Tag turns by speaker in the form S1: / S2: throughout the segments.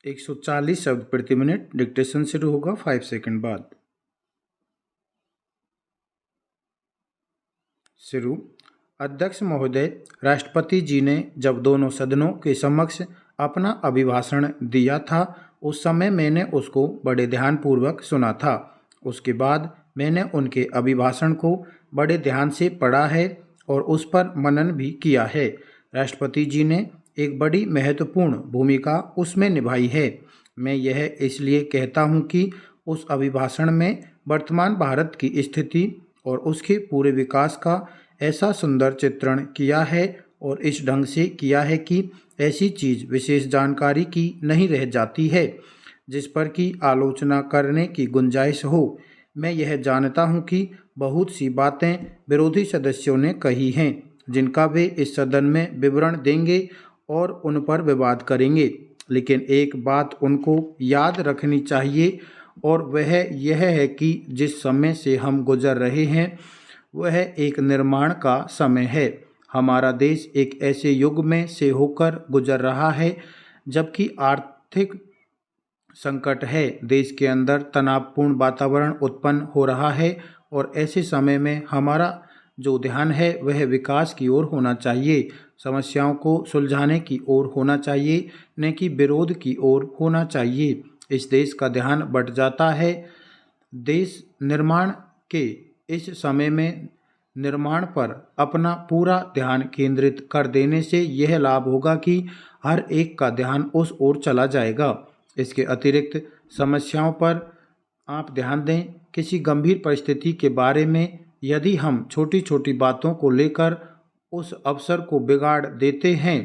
S1: 140 शब्द प्रति minute. Dictation शुरू होगा 5 सेकंड बाद। शुरू। अध्यक्ष महोदय, राष्ट्रपति जी ने जब दोनों सदनों के समक्ष अपना अभिभाषण दिया था, उस समय मैंने उसको बड़े ध्यानपूर्वक सुना था। उसके बाद मैंने उनके अभिभाषण को बड़े ध्यान से पढ़ा है और उस पर मनन भी किया है। राष्ट्रपति जी ने एक बड़ी महत्वपूर्ण भूमिका उसमें निभाई है। मैं यह इसलिए कहता हूँ कि उस अभिभाषण में वर्तमान भारत की स्थिति और उसके पूरे विकास का ऐसा सुंदर चित्रण किया है और इस ढंग से किया है कि ऐसी चीज़ विशेष जानकारी की नहीं रह जाती है जिस पर कि आलोचना करने की गुंजाइश हो। मैं यह जानता हूं कि बहुत सी बातें विरोधी सदस्यों ने कही हैं जिनका वे इस सदन में विवरण देंगे और उन पर विवाद करेंगे, लेकिन एक बात उनको याद रखनी चाहिए और वह यह है कि जिस समय से हम गुजर रहे हैं वह एक निर्माण का समय है। हमारा देश एक ऐसे युग में से होकर गुजर रहा है जबकि आर्थिक संकट है, देश के अंदर तनावपूर्ण वातावरण उत्पन्न हो रहा है और ऐसे समय में हमारा जो ध्यान है वह विकास की ओर होना चाहिए, समस्याओं को सुलझाने की ओर होना चाहिए, न कि विरोध की ओर होना चाहिए। इस देश का ध्यान बट जाता है। देश निर्माण के इस समय में निर्माण पर अपना पूरा ध्यान केंद्रित कर देने से यह लाभ होगा कि हर एक का ध्यान उस ओर चला जाएगा। इसके अतिरिक्त समस्याओं पर आप ध्यान दें। किसी गंभीर परिस्थिति के बारे में यदि हम छोटी छोटी बातों को लेकर उस अवसर को बिगाड़ देते हैं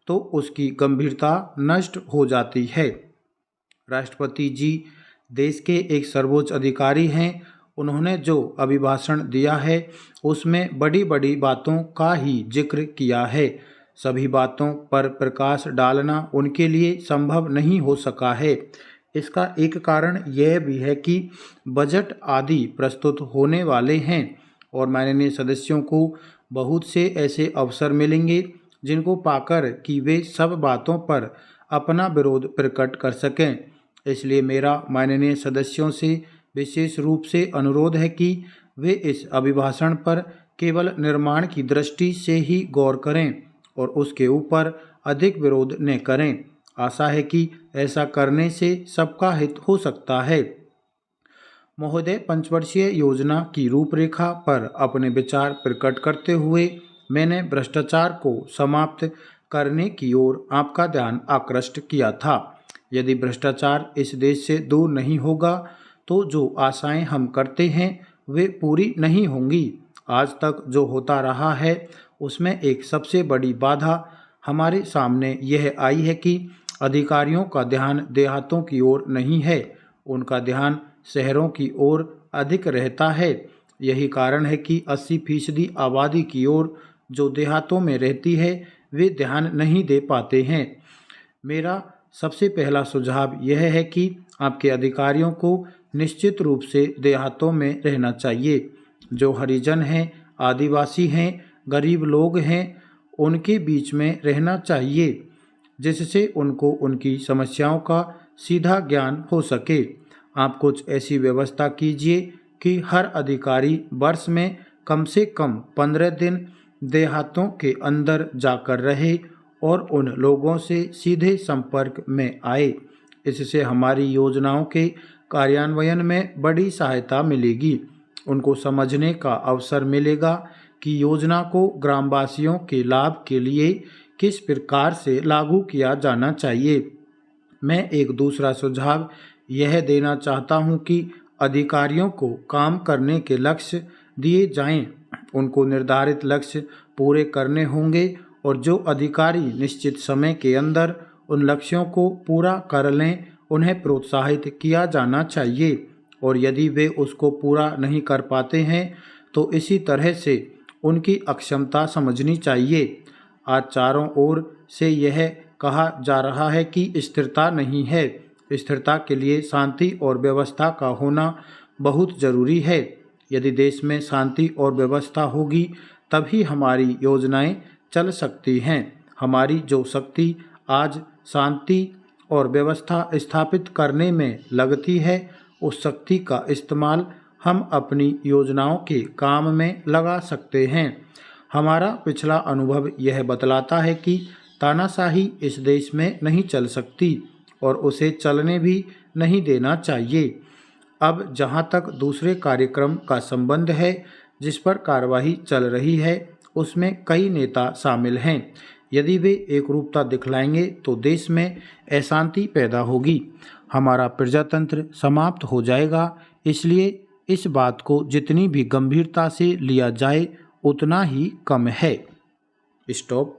S1: तो उसकी गंभीरता नष्ट हो जाती है। राष्ट्रपति जी देश के एक सर्वोच्च अधिकारी हैं। उन्होंने जो अभिभाषण दिया है उसमें बड़ी बड़ी बातों का ही जिक्र किया है। सभी बातों पर प्रकाश डालना उनके लिए संभव नहीं हो सका है। इसका एक कारण यह भी है कि बजट आदि प्रस्तुत होने वाले हैं और माननीय सदस्यों को बहुत से ऐसे अवसर मिलेंगे जिनको पाकर कि वे सब बातों पर अपना विरोध प्रकट कर सकें। इसलिए मेरा माननीय सदस्यों से विशेष रूप से अनुरोध है कि वे इस अभिभाषण पर केवल निर्माण की दृष्टि से ही गौर करें और उसके ऊपर अधिक विरोध न करें। आशा है कि ऐसा करने से सबका हित हो सकता है। महोदय, पंचवर्षीय योजना की रूपरेखा पर अपने विचार प्रकट करते हुए मैंने भ्रष्टाचार को समाप्त करने की ओर आपका ध्यान आकृष्ट किया था। यदि भ्रष्टाचार इस देश से दूर नहीं होगा तो जो आशाएं हम करते हैं वे पूरी नहीं होंगी। आज तक जो होता रहा है उसमें एक सबसे बड़ी बाधा हमारे सामने यह आई है कि अधिकारियों का ध्यान देहातों की ओर नहीं है, उनका ध्यान शहरों की ओर अधिक रहता है। यही कारण है कि 80% आबादी की ओर जो देहातों में रहती है वे ध्यान नहीं दे पाते हैं। मेरा सबसे पहला सुझाव यह है कि आपके अधिकारियों को निश्चित रूप से देहातों में रहना चाहिए। जो हरिजन हैं, आदिवासी हैं, गरीब लोग हैं, उनके बीच में रहना चाहिए जिससे उनको उनकी समस्याओं का सीधा ज्ञान हो सके। आप कुछ ऐसी व्यवस्था कीजिए कि हर अधिकारी वर्ष में कम से कम 15 दिन देहातों के अंदर जाकर रहे और उन लोगों से सीधे संपर्क में आए। इससे हमारी योजनाओं के कार्यान्वयन में बड़ी सहायता मिलेगी। उनको समझने का अवसर मिलेगा कि योजना को ग्रामवासियों के लाभ के लिए किस प्रकार से लागू किया जाना चाहिए। मैं एक दूसरा सुझाव यह देना चाहता हूं कि अधिकारियों को काम करने के लक्ष्य दिए जाएं। उनको निर्धारित लक्ष्य पूरे करने होंगे और जो अधिकारी निश्चित समय के अंदर उन लक्ष्यों को पूरा कर लें उन्हें प्रोत्साहित किया जाना चाहिए और यदि वे उसको पूरा नहीं कर पाते हैं तो इसी तरह से उनकी अक्षमता समझनी चाहिए। आज चारों ओर से यह कहा जा रहा है कि स्थिरता नहीं है। स्थिरता के लिए शांति और व्यवस्था का होना बहुत ज़रूरी है। यदि देश में शांति और व्यवस्था होगी तभी हमारी योजनाएं चल सकती हैं। हमारी जो शक्ति आज शांति और व्यवस्था स्थापित करने में लगती है, उस शक्ति का इस्तेमाल हम अपनी योजनाओं के काम में लगा सकते हैं। हमारा पिछला अनुभव यह बतलाता है कि तानाशाही इस देश में नहीं चल सकती और उसे चलने भी नहीं देना चाहिए। अब जहां तक दूसरे कार्यक्रम का संबंध है जिस पर कार्यवाही चल रही है, उसमें कई नेता शामिल हैं। यदि वे एकरूपता दिखलाएंगे तो देश में अशांति पैदा होगी, हमारा प्रजातंत्र समाप्त हो जाएगा। इसलिए इस बात को जितनी भी गंभीरता से लिया जाए उतना ही कम है। स्टॉप।